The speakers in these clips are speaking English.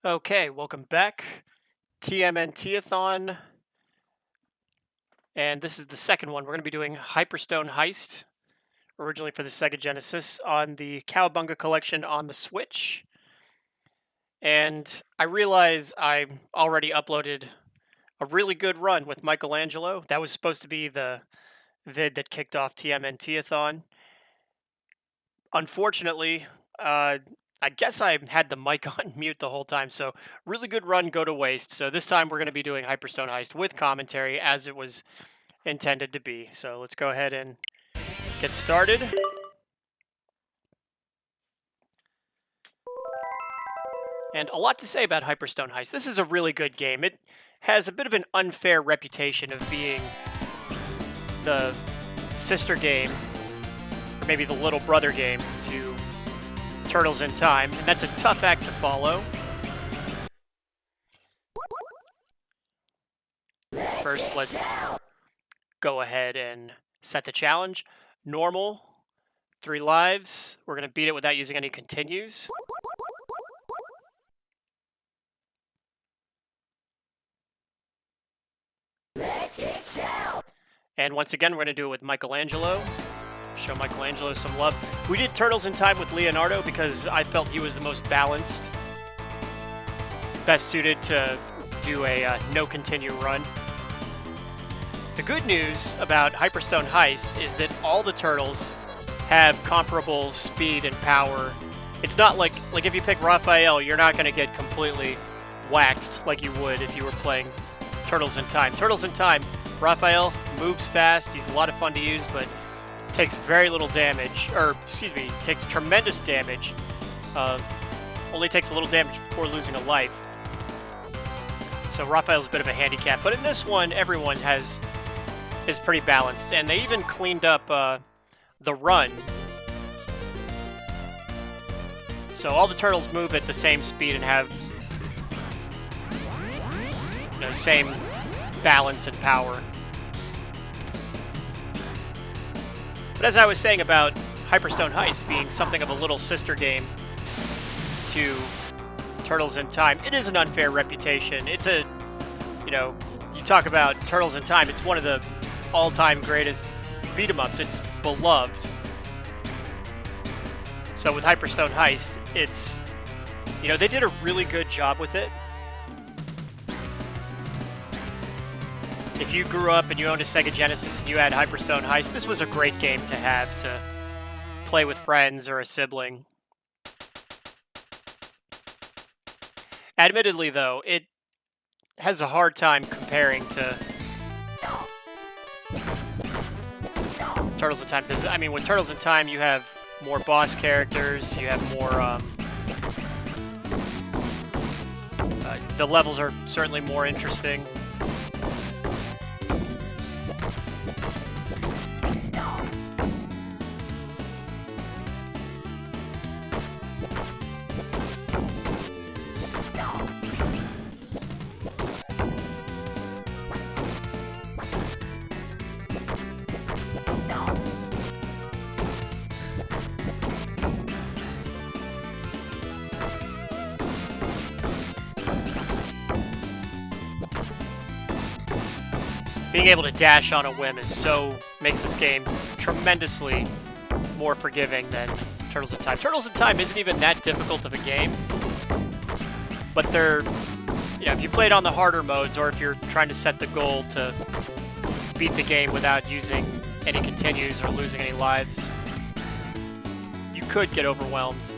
Okay, welcome back. TMNT-A-Thon, and this is the second one. We're going to be doing Hyperstone Heist, originally for the Sega Genesis, on the Cowabunga collection on the Switch. And I realize I already uploaded a really good run with Michelangelo. That was supposed to be the vid that kicked off TMNT-A-Thon. Unfortunately, I guess I had the mic on mute the whole time, so really good run go to waste. So this time we're going to be doing Hyperstone Heist with commentary as it was intended to be. So let's go ahead and get started. And a lot to say about Hyperstone Heist. This is a really good game. It has a bit of an unfair reputation of being the sister game, or maybe the little brother game, to Turtles in Time, and that's a tough act to follow. First, let's go ahead and set the challenge. Normal, 3 lives. We're going to beat it without using any continues. And once again, we're going to do it with Michelangelo. Show Michelangelo some love. We did Turtles in Time with Leonardo because I felt he was the most balanced, best suited to do a no continue run. The good news about Hyperstone Heist is that all the turtles have comparable speed and power. It's not like if you pick Raphael, you're not going to get completely waxed like you would if you were playing Turtles in Time. Turtles in Time, Raphael moves fast. He's a lot of fun to use, but takes very little damage, or excuse me, takes tremendous damage. Only takes a little damage before losing a life. So Raphael's a bit of a handicap, but in this one, everyone is pretty balanced, and they even cleaned up the run. So all the turtles move at the same speed and have same balance and power. But as I was saying about Hyperstone Heist being something of a little sister game to Turtles in Time, it is an unfair reputation. It's a, you talk about Turtles in Time, it's one of the all-time greatest beat-em-ups. It's beloved. So with Hyperstone Heist, it's, they did a really good job with it. If you grew up and you owned a Sega Genesis and you had Hyperstone Heist, this was a great game to have to play with friends or a sibling. Admittedly, though, it has a hard time comparing to Turtles in Time. Because, with Turtles in Time, you have more boss characters, you have more... the levels are certainly more interesting. Being able to dash on a whim makes this game tremendously more forgiving than Turtles in Time. Turtles in Time isn't even that difficult of a game, but if you play it on the harder modes, or if you're trying to set the goal to beat the game without using any continues or losing any lives, you could get overwhelmed.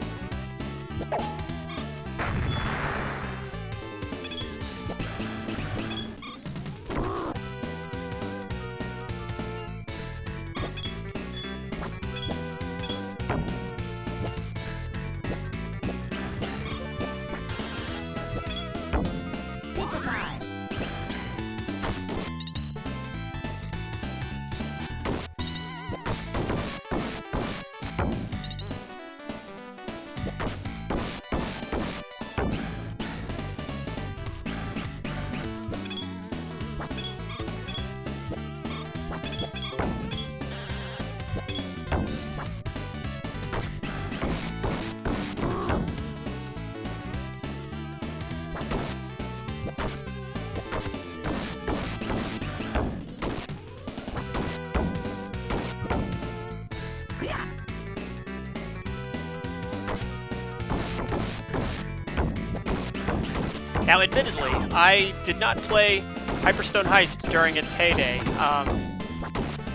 Now, admittedly, I did not play Hyperstone Heist during its heyday.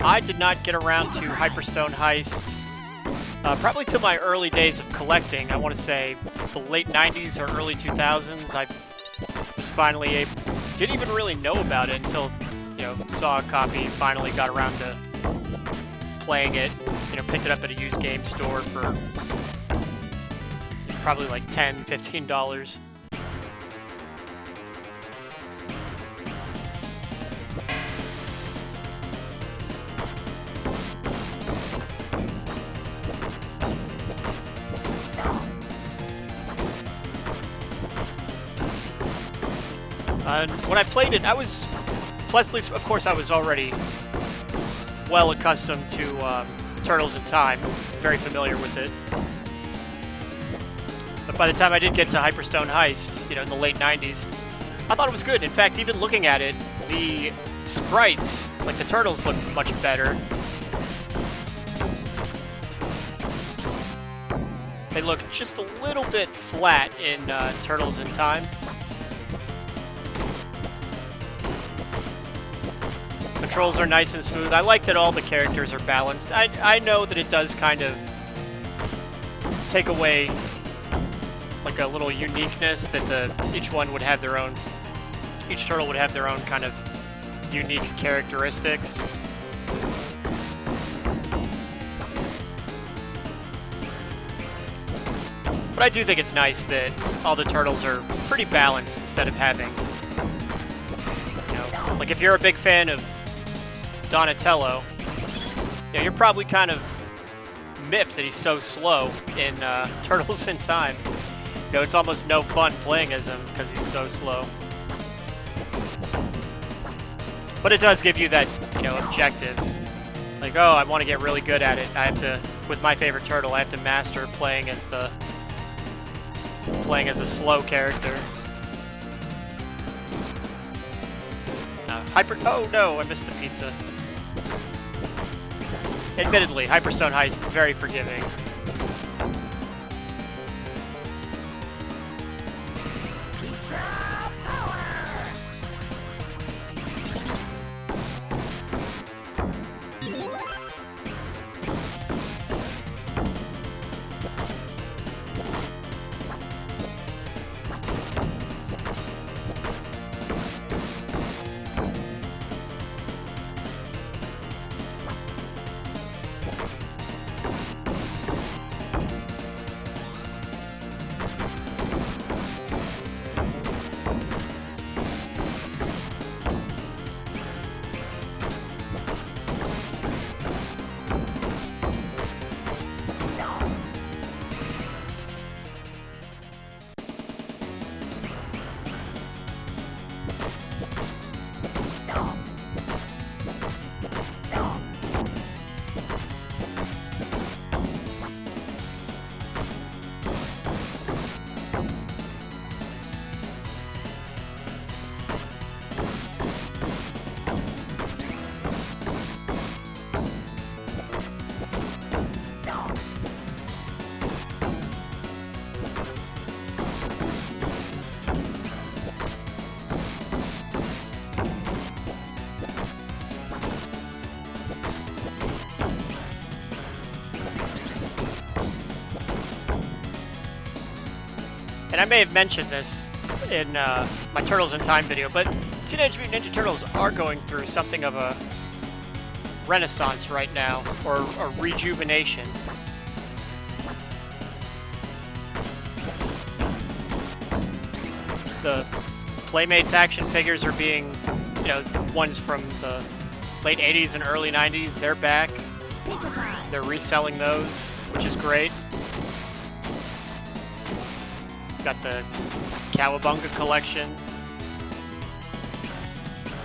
I did not get around to Hyperstone Heist probably till my early days of collecting. I want to say the late 90s or early 2000s. I was finally didn't even really know about it until, you know, saw a copy, finally got around to playing it. You know, picked it up at a used game store for probably like $10, $15. When I played it, I was pleasantly, of course, I was already well accustomed to Turtles in Time, very familiar with it. But by the time I did get to Hyperstone Heist, you know, in the late 90s, I thought it was good. In fact, even looking at it, the sprites, like the turtles, look much better. They look just a little bit flat in Turtles in Time. Controls are nice and smooth. I like that all the characters are balanced. I know that it does kind of take away like a little uniqueness that each one would have their own, each turtle would have their own kind of unique characteristics. But I do think it's nice that all the turtles are pretty balanced instead of having, you know, like if you're a big fan of Donatello, you know, you're probably kind of miffed that he's so slow in Turtles in Time. You know, it's almost no fun playing as him because he's so slow. But it does give you that, you know, objective. Like, oh, I want to get really good at it. I have to, with my favorite turtle, I have to master playing as a slow character. Oh no, I missed the pizza. Admittedly, Hyperstone Heist, very forgiving. And I may have mentioned this in my Turtles in Time video, but Teenage Mutant Ninja Turtles are going through something of a renaissance right now, or a rejuvenation. The Playmates action figures are being, you know, the ones from the late 80s and early 90s, they're back. They're reselling those, which is great. Got the Cowabunga collection.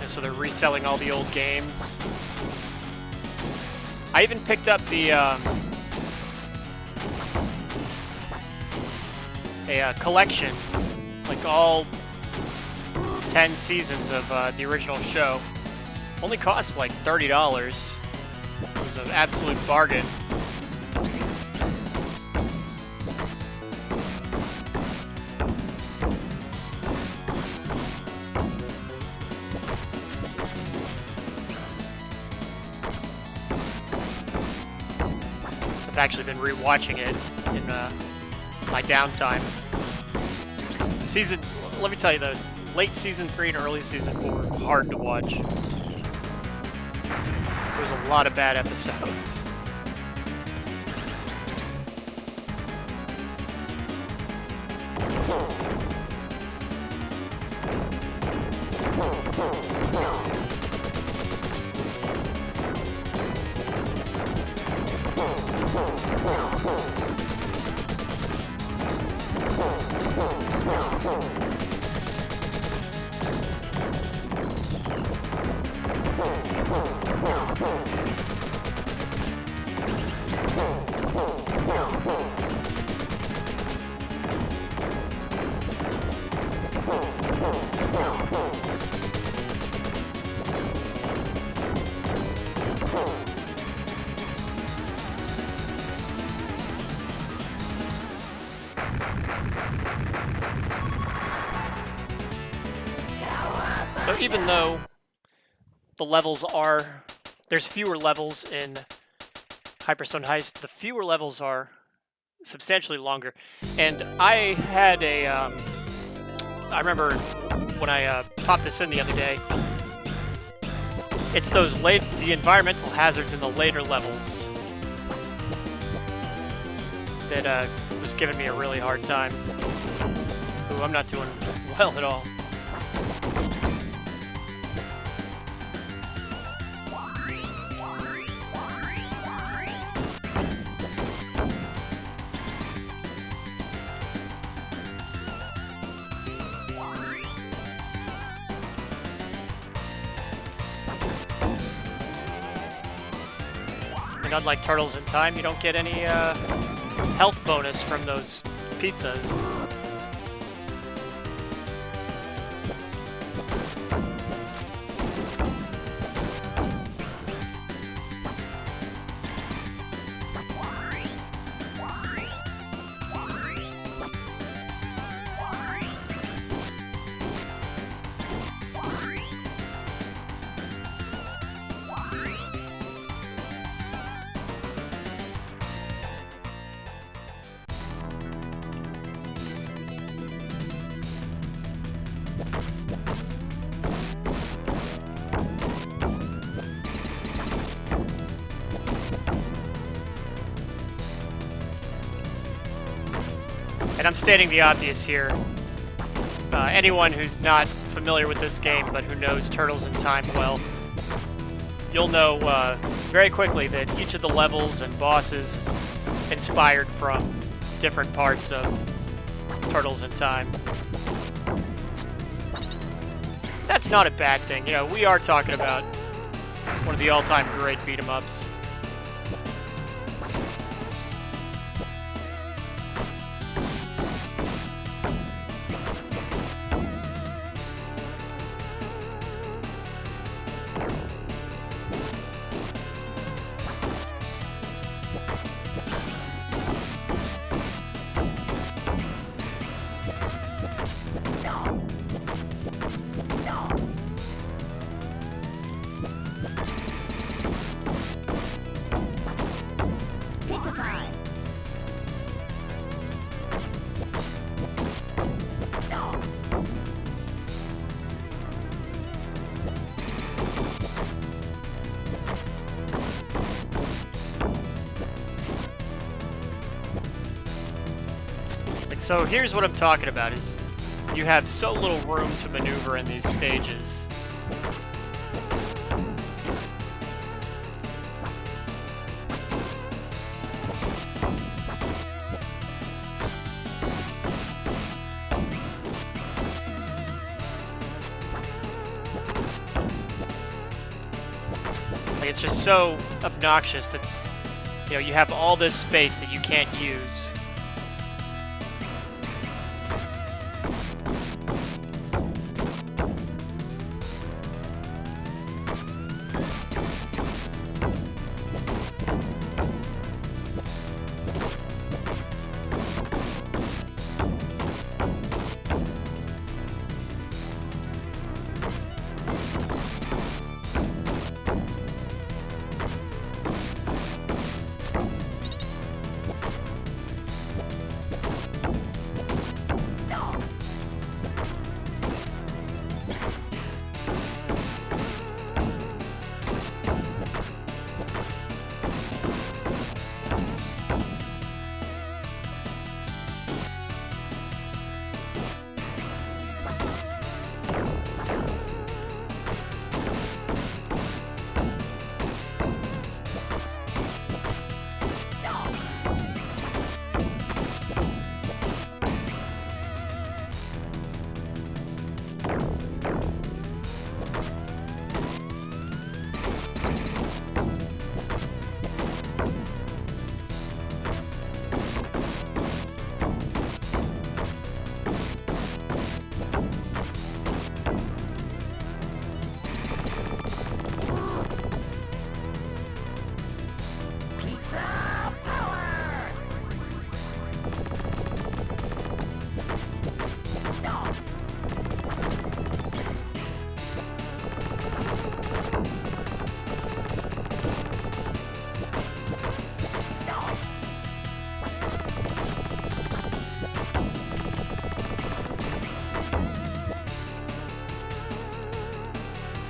And so they're reselling all the old games. I even picked up the a collection, like all 10 seasons of the original show. Only cost like $30. It was an absolute bargain. I've actually been rewatching it in my downtime. Let me tell you those, late season 3 and early season 4, hard to watch. There was a lot of bad episodes. So even though the levels are, there's fewer levels in Hyperstone Heist, the fewer levels are substantially longer. And I had I remember when I popped this in the other day, it's the environmental hazards in the later levels that was giving me a really hard time. Ooh, I'm not doing well at all. Unlike Turtles in Time, you don't get any health bonus from those pizzas. And I'm stating the obvious here. Anyone who's not familiar with this game, but who knows Turtles in Time well, you'll know very quickly that each of the levels and bosses is inspired from different parts of Turtles in Time. That's not a bad thing. You know, we are talking about one of the all-time great beat-em-ups. So here's what I'm talking about, is you have so little room to maneuver in these stages. Like, it's just so obnoxious that, you know, you have all this space that you can't use.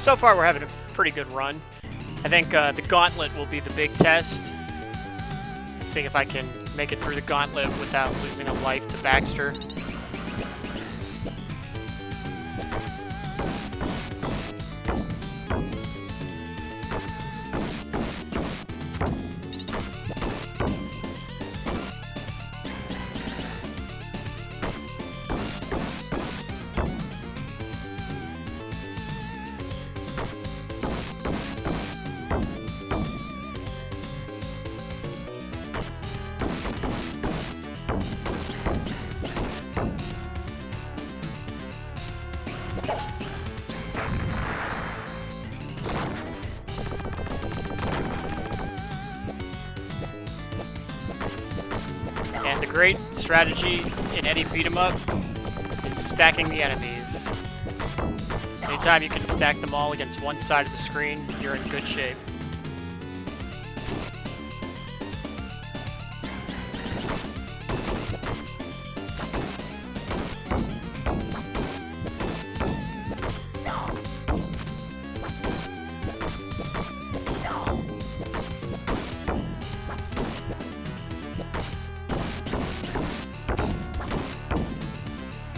So far, we're having a pretty good run. I think the gauntlet will be the big test. Seeing if I can make it through the gauntlet without losing a life to Baxter. And the great strategy in any beat 'em up is stacking the enemies. Anytime you can stack them all against one side of the screen, you're in good shape.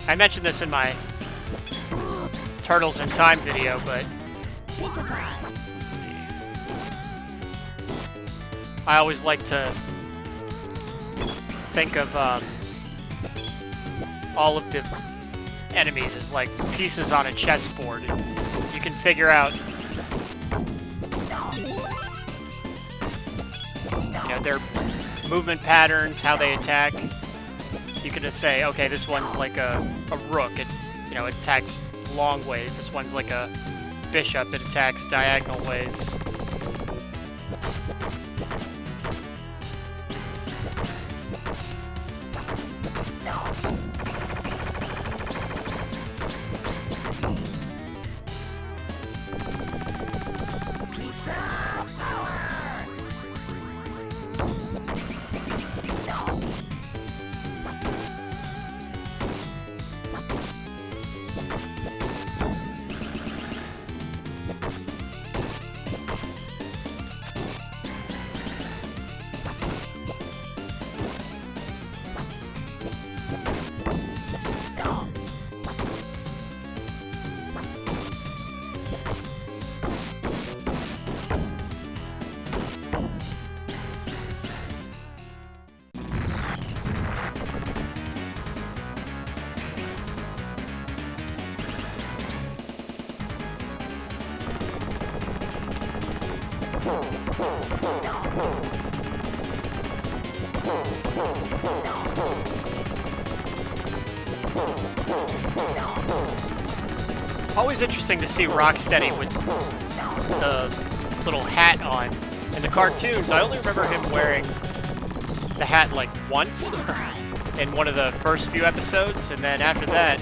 I mentioned this in my Turtles in Time video, but let's see. I always like to think of all of the enemies as like pieces on a chessboard. You can figure out, you know, their movement patterns, how they attack. You can just say, okay, this one's like a rook. It, you know, it attacks long ways. This one's like a bishop. It attacks diagonal ways. Always interesting to see Rocksteady with the little hat on. In the cartoons, I only remember him wearing the hat like once in one of the first few episodes, and then after that,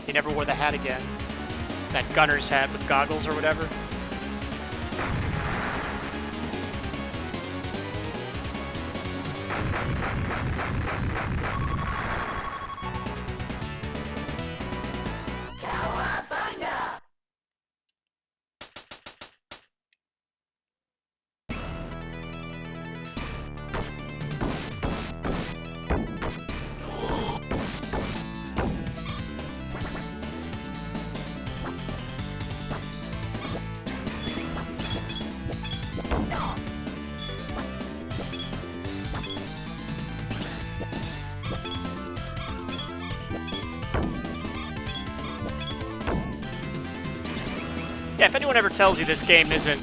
he never wore the hat again. That gunner's hat with goggles or whatever. Yeah, if anyone ever tells you this game isn't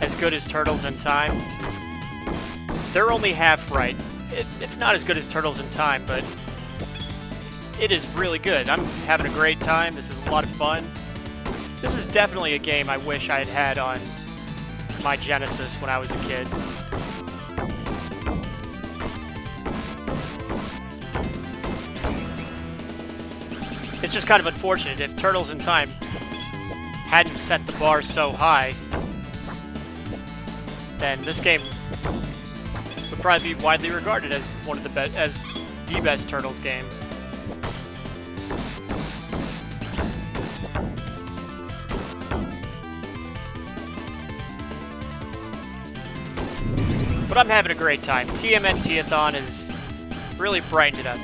as good as Turtles in Time, they're only half right. It's not as good as Turtles in Time, but it is really good. I'm having a great time. This is a lot of fun. This is definitely a game I wish I had had on my Genesis when I was a kid. It's just kind of unfortunate. If Turtles in Time hadn't set the bar so high, then this game would probably be widely regarded as one of the best Turtles game. But I'm having a great time. TMNT-A-Thon has really brightened it up.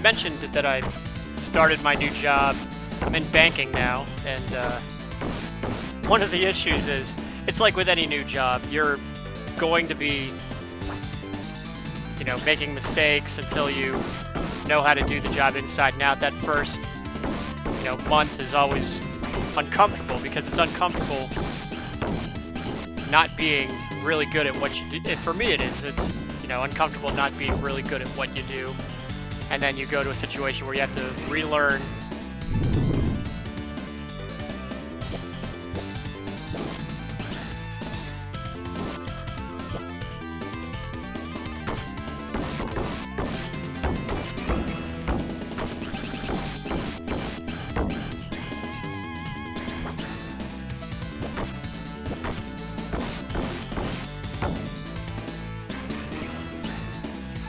Mentioned that I started my new job. I'm in banking now, and one of the issues is, it's like with any new job, you're going to be, you know, making mistakes until you know how to do the job inside and out. That first, you know, month is always uncomfortable, because it's uncomfortable not being really good at what you do. And for me it is. It's, you know, uncomfortable not being really good at what you do. And then you go to a situation where you have to relearn.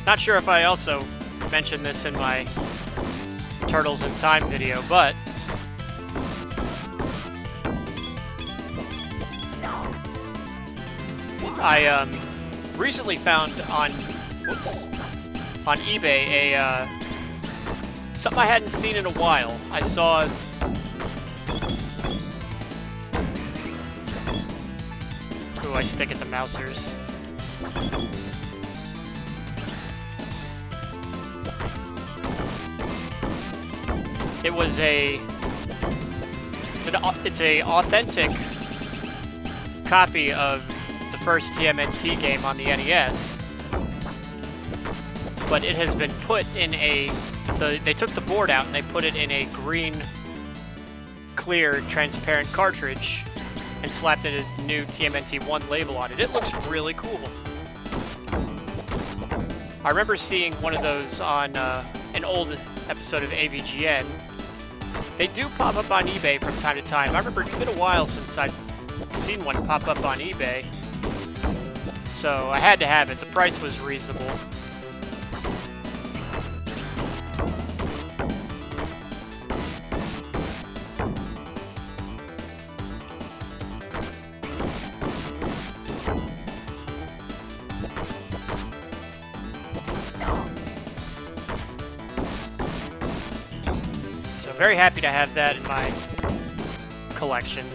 Not sure if I also mentioned this in my Turtles in Time video, but I recently found on eBay something I hadn't seen in a while. I saw I stick at the mousers. It was it's a authentic copy of the first TMNT game on the NES, but it has been put in they took the board out and they put it in a green, clear, transparent cartridge and slapped a new TMNT-1 label on it. It looks really cool. I remember seeing one of those on an old episode of AVGN. They do pop up on eBay from time to time. I remember it's been a while since I've seen one pop up on eBay, so I had to have it. The price was reasonable. Very happy to have that in my collection.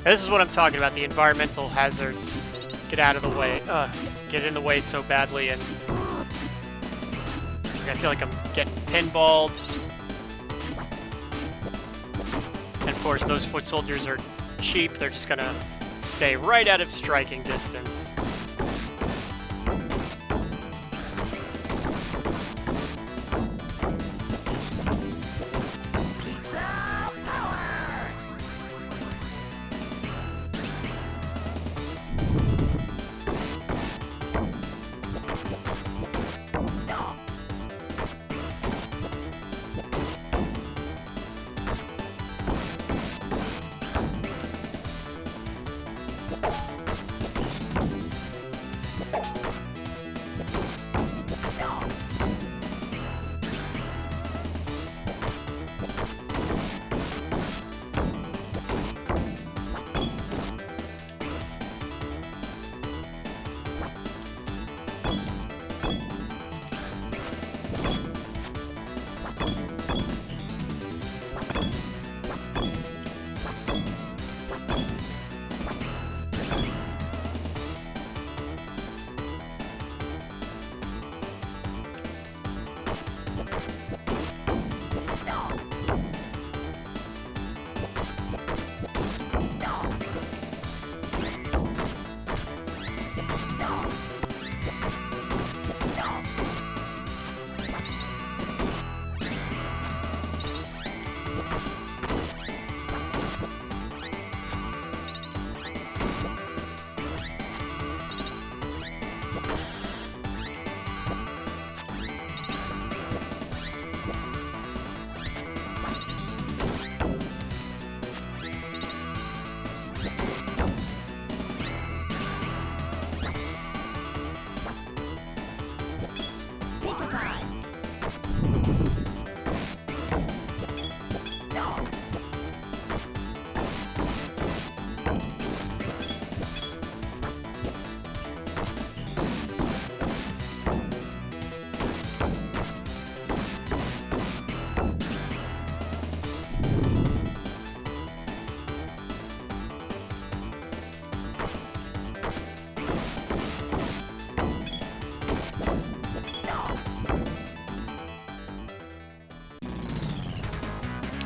This is what I'm talking about, the environmental hazards. Get out of the way. Get in the way so badly, and I feel like I'm getting pinballed. And of course, those foot soldiers are cheap. They're just gonna stay right out of striking distance.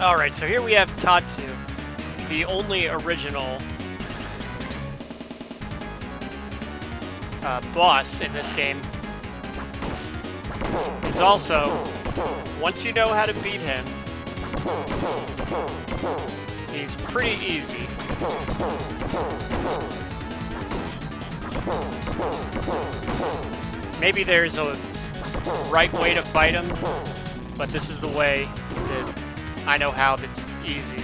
Alright, so here we have Tatsu, the only original boss in this game. Is also, once you know how to beat him, he's pretty easy. Maybe there's a right way to fight him, but this is the way that I know how that's easy.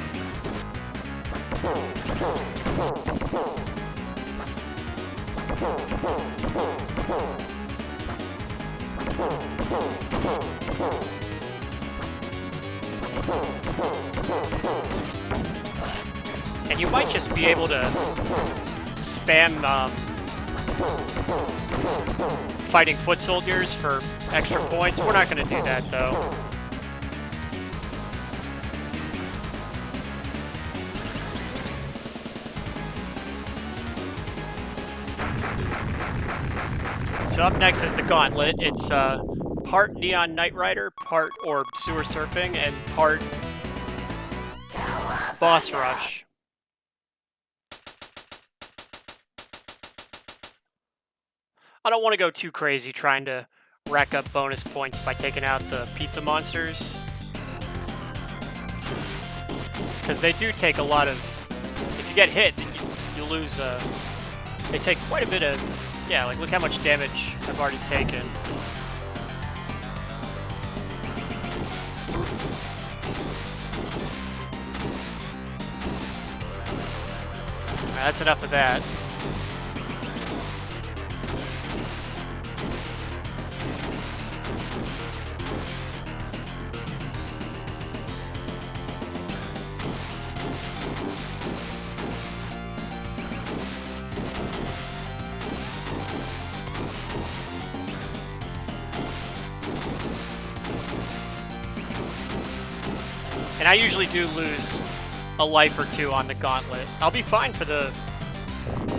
And you might just be able to spam fighting foot soldiers for extra points. We're not going to do that, though. So up next is the gauntlet. It's part Neon Knight Rider, part or sewer surfing, and part boss rush. I don't want to go too crazy trying to rack up bonus points by taking out the pizza monsters, because they do take a lot of... If you get hit, you lose... They take quite a bit of... Yeah, like look how much damage I've already taken. Alright, that's enough of that. And I usually do lose a life or two on the gauntlet. I'll be fine for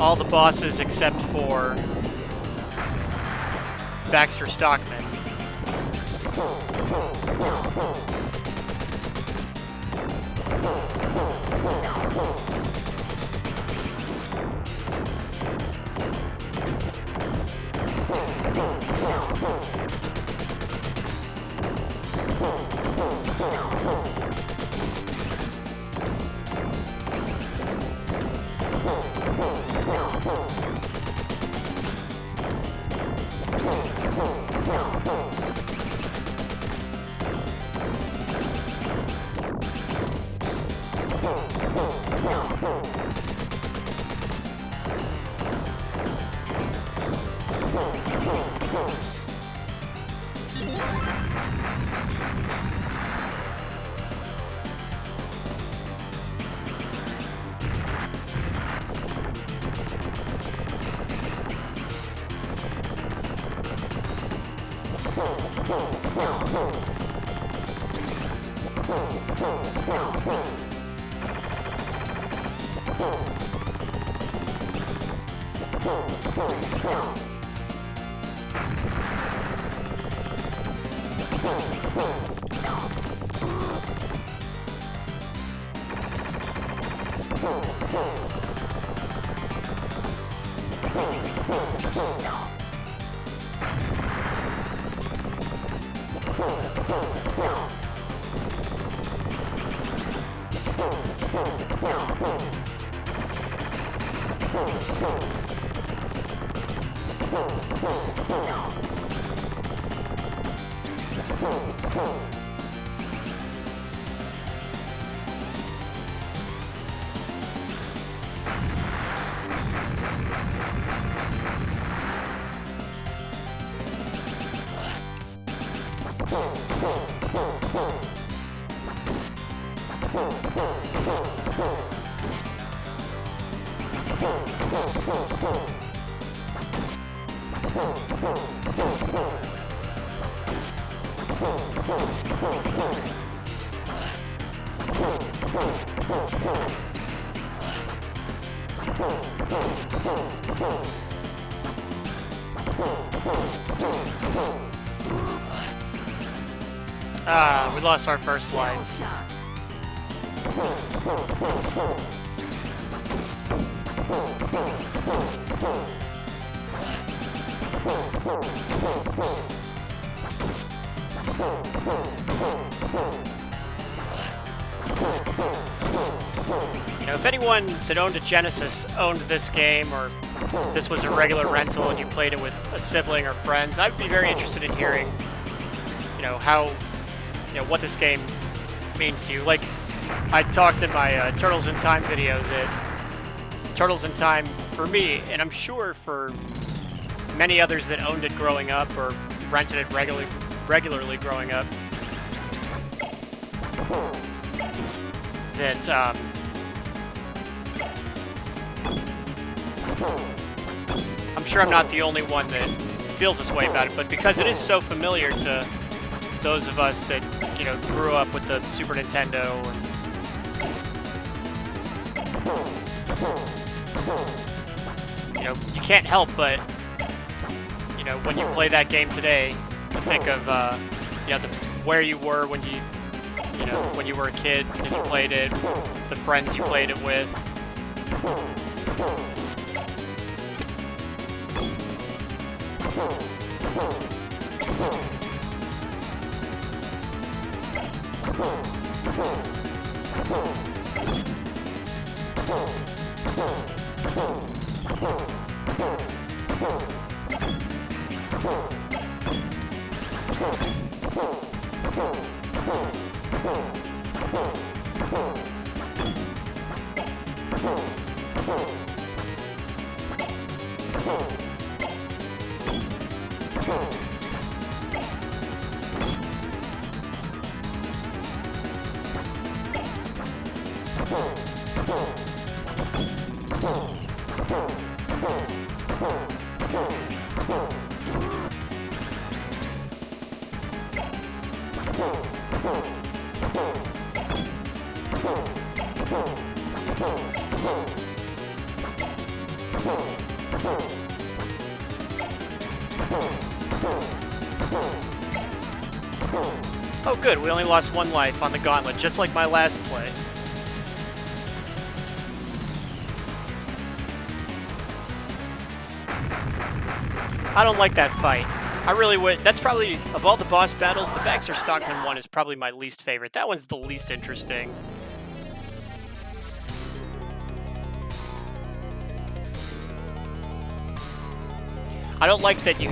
all the bosses except for Baxter Stockman. Ah, we lost our first life. You know, if anyone that owned a Genesis owned this game, or this was a regular rental and you played it with a sibling or friends, I'd be very interested in hearing, you know, how, you know, what this game means to you. Like, I talked in my Turtles in Time video that Turtles in Time, for me, and I'm sure for many others that owned it growing up or rented it regularly growing up, that I'm sure I'm not the only one that feels this way about it, but because it is so familiar to those of us that, you know, grew up with the Super Nintendo, and, you know, you can't help but, you know, when you play that game today, you think of, you know, where you were when you know, when you were a kid and you played it, the friends you played it with. Oh good, we only lost one life on the gauntlet, just like my last play. I don't like that fight. I really would. That's probably, of all the boss battles, the Baxter Stockman one is probably my least favorite. That one's the least interesting. I don't like that you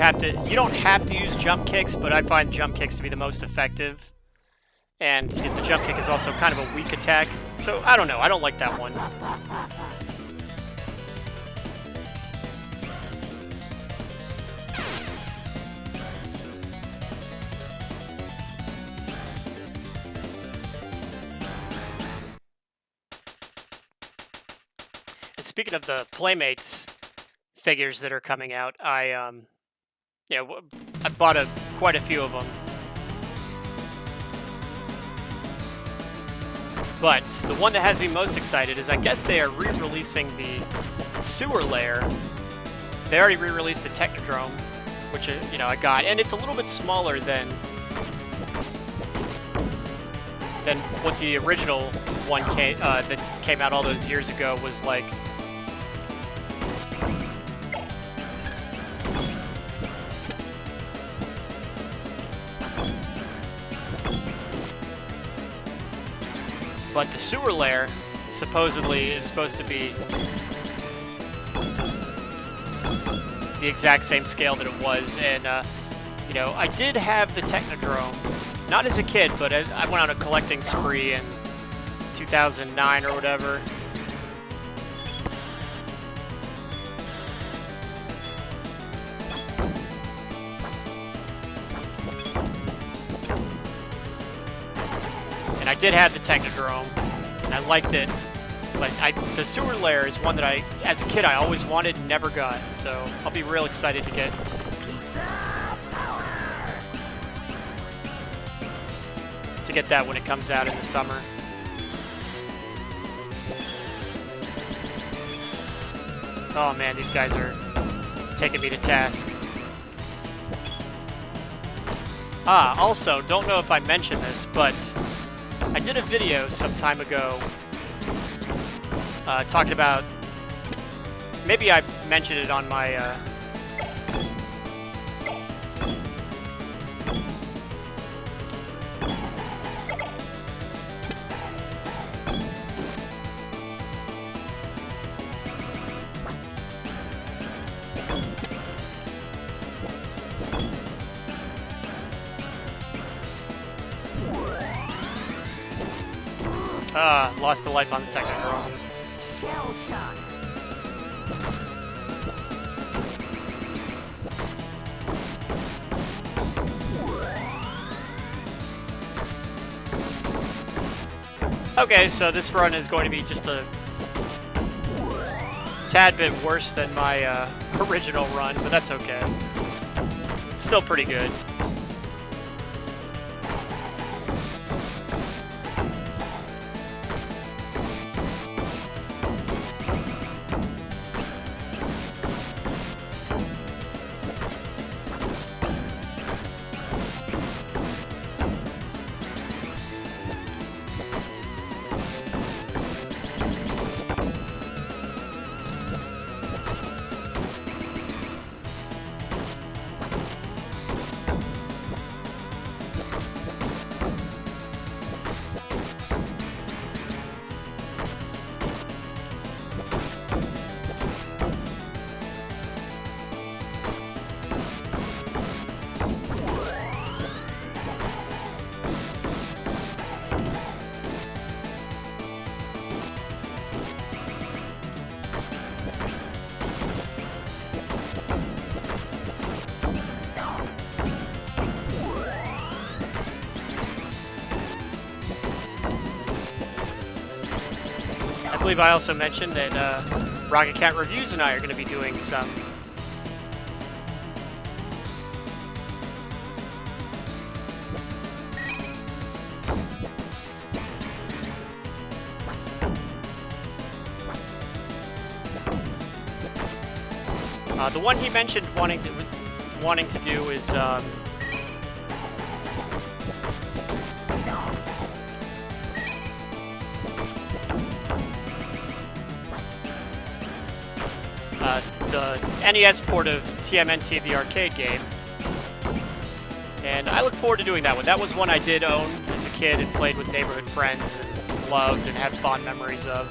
don't have to use jump kicks, but I find jump kicks to be the most effective. And the jump kick is also kind of a weak attack. So, I don't know. I don't like that one. And speaking of the Playmates figures that are coming out, I bought quite a few of them. But the one that has me most excited is, I guess they are re-releasing the sewer layer. They already re-released the Technodrome, which, you know, I got, and it's a little bit smaller than what the original one that came out all those years ago was like. But the sewer layer supposedly is supposed to be the exact same scale that it was, and you know, I did have the Technodrome, not as a kid, but I went on a collecting spree in 2009 or whatever. And I did have the Technodrome, and I liked it, but the sewer layer is one that as a kid, I always wanted and never got, so I'll be real excited to get that when it comes out in the summer. Oh man, these guys are taking me to task. Also, don't know if I mentioned this, but I did a video some time ago talking about, maybe I mentioned it on my lost a life on the technodrome. Okay, so this run is going to be just a tad bit worse than my original run, but that's okay. It's still pretty good. I believe I also mentioned that Rocket Cat Reviews and I are going to be doing some the one he mentioned wanting to do is the NES port of TMNT, the arcade game. And I look forward to doing that one. That was one I did own as a kid and played with neighborhood friends and loved and had fond memories of.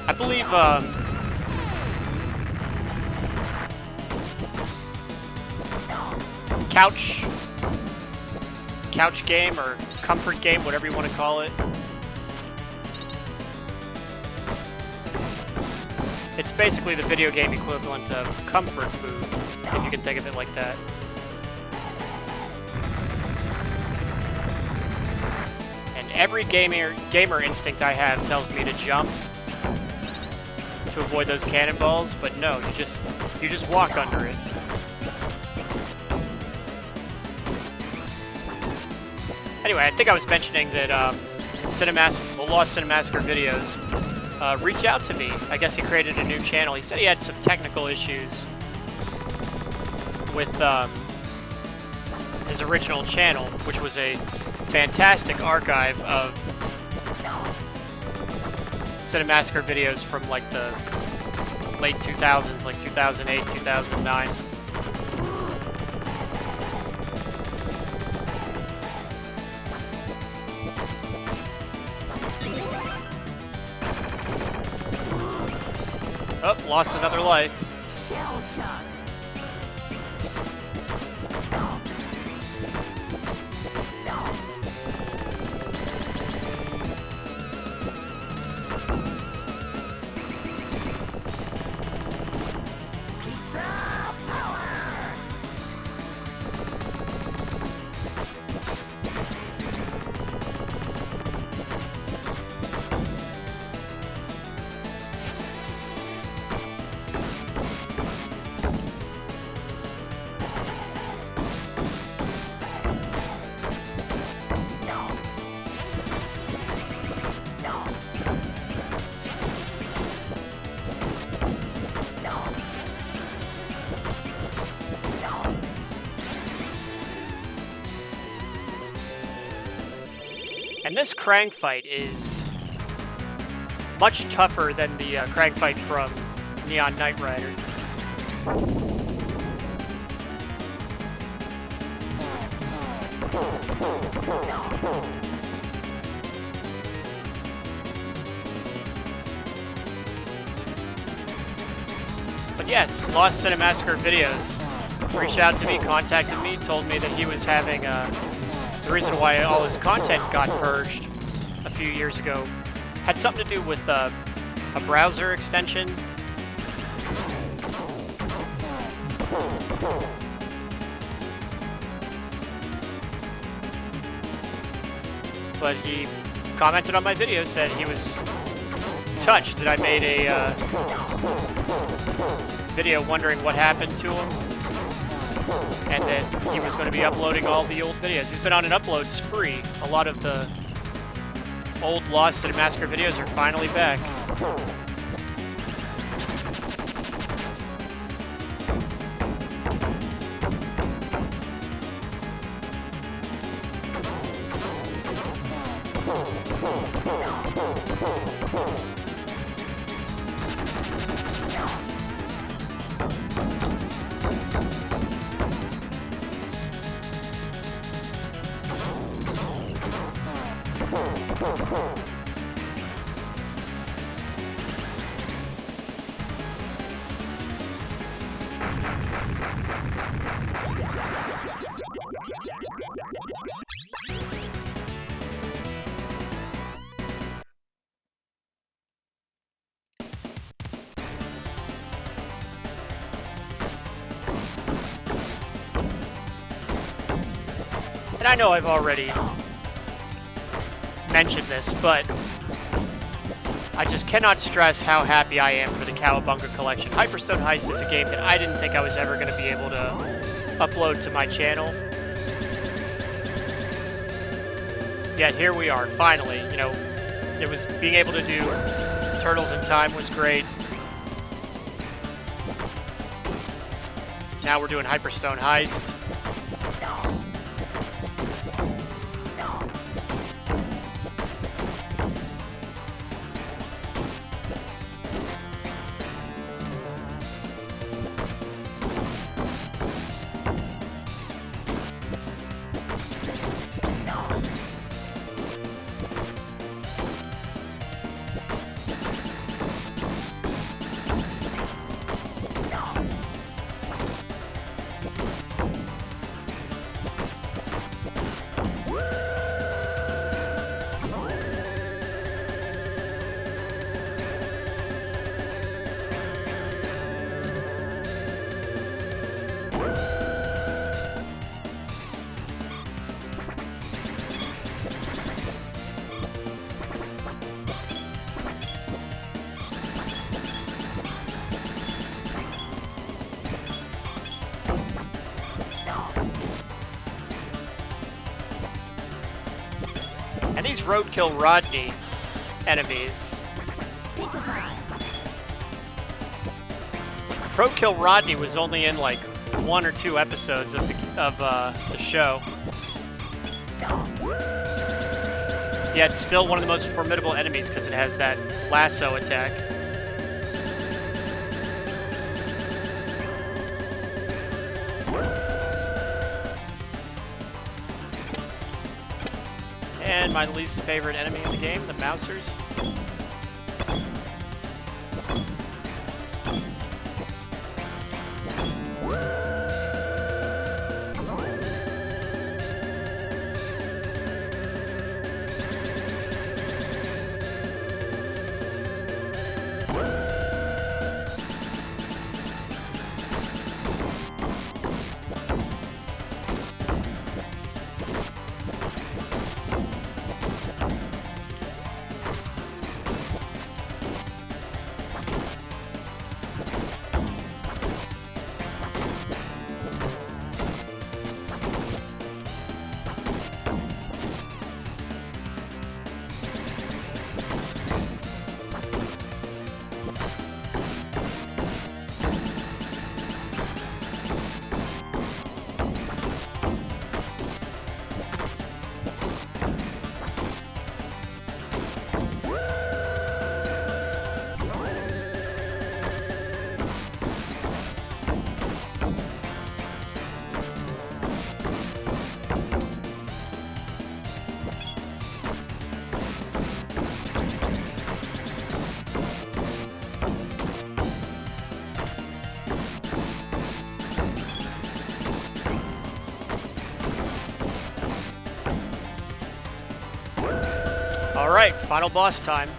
I believe couch game or comfort game, whatever you want to call it. It's basically the video game equivalent of comfort food, if you can think of it like that. And every gamer instinct I have tells me to jump to avoid those cannonballs, but no, you just walk under it. Anyway, I think I was mentioning that the Lost Cinemassacre videos reached out to me. I guess he created a new channel. He said he had some technical issues with his original channel, which was a fantastic archive of Cinemassacre videos from like the late 2000s, like 2008, 2009. Oh, lost another life. And this Krang fight is much tougher than the Krang fight from Neon Knight Rider. But yes, Lost Cinemassacre videos reached out to me, contacted me, told me that he was having the reason why all his content got purged a few years ago had something to do with a browser extension. But he commented on my video, said he was touched that I made a video wondering what happened to him, and that he was going to be uploading all the old videos. He's been on an upload spree. A lot of the old Lost Cinemassacre videos are finally back. And I know I've already mentioned this, but I just cannot stress how happy I am for the Cowabunga collection. Hyperstone Heist is a game that I didn't think I was ever going to be able to upload to my channel. Yet here we are, finally. You know, it was being able to do Turtles in Time was great. Now we're doing Hyperstone Heist. And these Roadkill Rodney enemies. Roadkill Rodney was only in like 1 or 2 episodes of the show. Yet still one of the most formidable enemies because it has that lasso attack. And my least favorite enemy in the game, the Mousers. Alright, final boss time.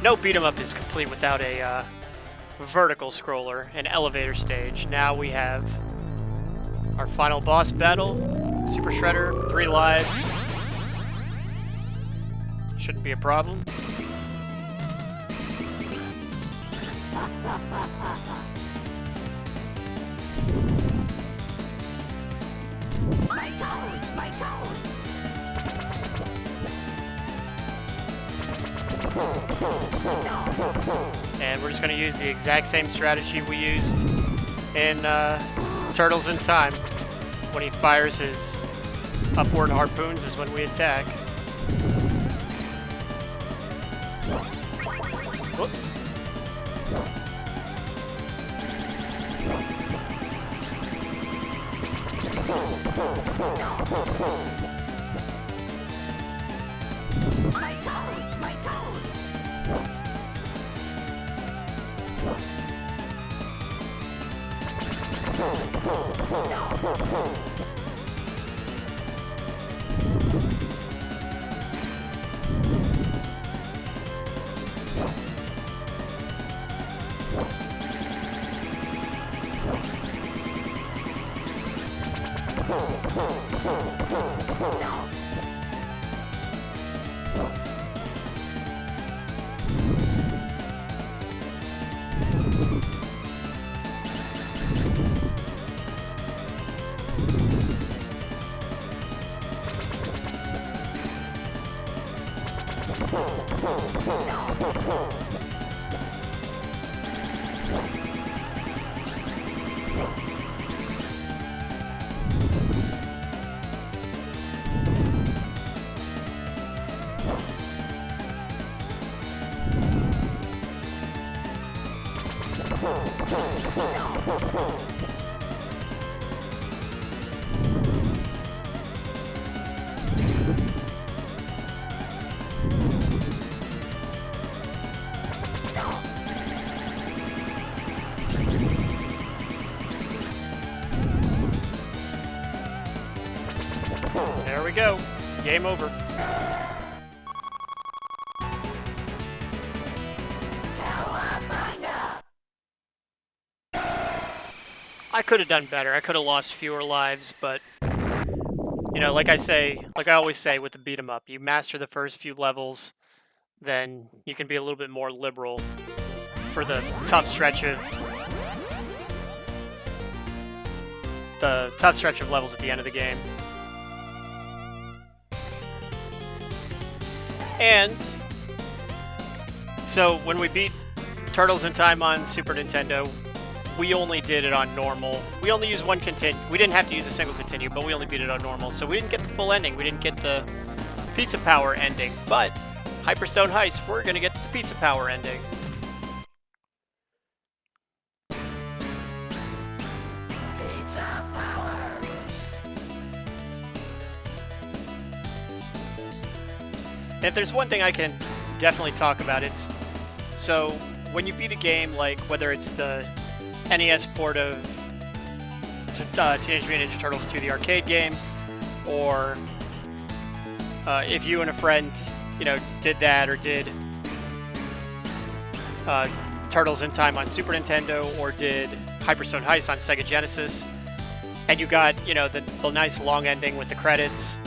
No beat 'em up is complete without a vertical scroller, an elevator stage. Now we have our final boss battle. Super Shredder, 3 lives. Shouldn't be a problem. My town! And we're just going to use the exact same strategy we used in Turtles in Time. When he fires his upward harpoons is when we attack. Whoops. My town! There we go. Game over. I could have done better. I could have lost fewer lives, but you know, like I always say with the beat 'em up, you master the first few levels, then you can be a little bit more liberal for the tough stretch of levels at the end of the game. And so when we beat Turtles in Time on Super Nintendo, we only did it on normal. We only used one continue. We didn't have to use a single continue, but we only beat it on normal. So we didn't get the full ending. We didn't get the Pizza Power ending. But Hyperstone Heist, we're going to get the Pizza Power ending. And if there's one thing I can definitely talk about, it's so when you beat a game, like whether it's the NES port of Teenage Mutant Ninja Turtles 2, the arcade game, or if you and a friend, you know, did that, or did Turtles in Time on Super Nintendo, or did Hyperstone Heist on Sega Genesis, and you got, you know, the nice long ending with the credits.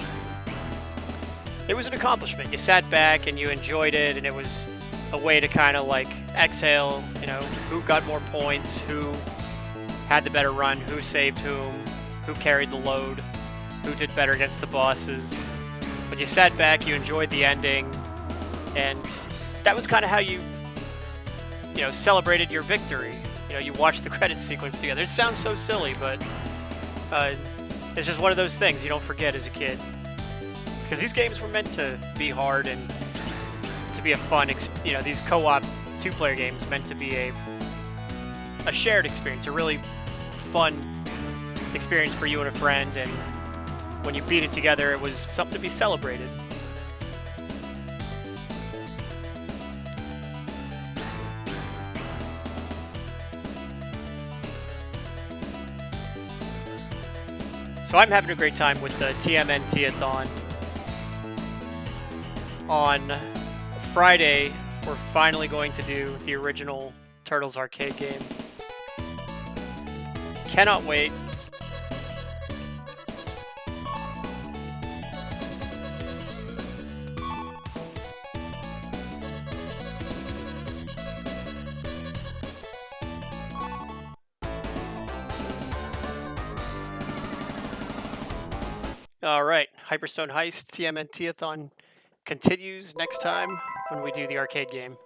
It was an accomplishment. You sat back and you enjoyed it, and it was a way to kind of like exhale, you know, who got more points, who had the better run, who saved who carried the load, who did better against the bosses. But you sat back, you enjoyed the ending, and that was kind of how you know, celebrated your victory. You know, you watched the credits sequence together. It sounds so silly, but it's just one of those things you don't forget as a kid. Because these games were meant to be hard and to be a fun, you know, these co-op 2-player games meant to be a shared experience, a really fun experience for you and a friend, and when you beat it together, it was something to be celebrated. So I'm having a great time with the TMNT-A-Thon. on Friday, we're finally going to do the original Turtles arcade game. Cannot wait. All right, Hyperstone Heist TMNT-A-Thon continues next time when we do the arcade game.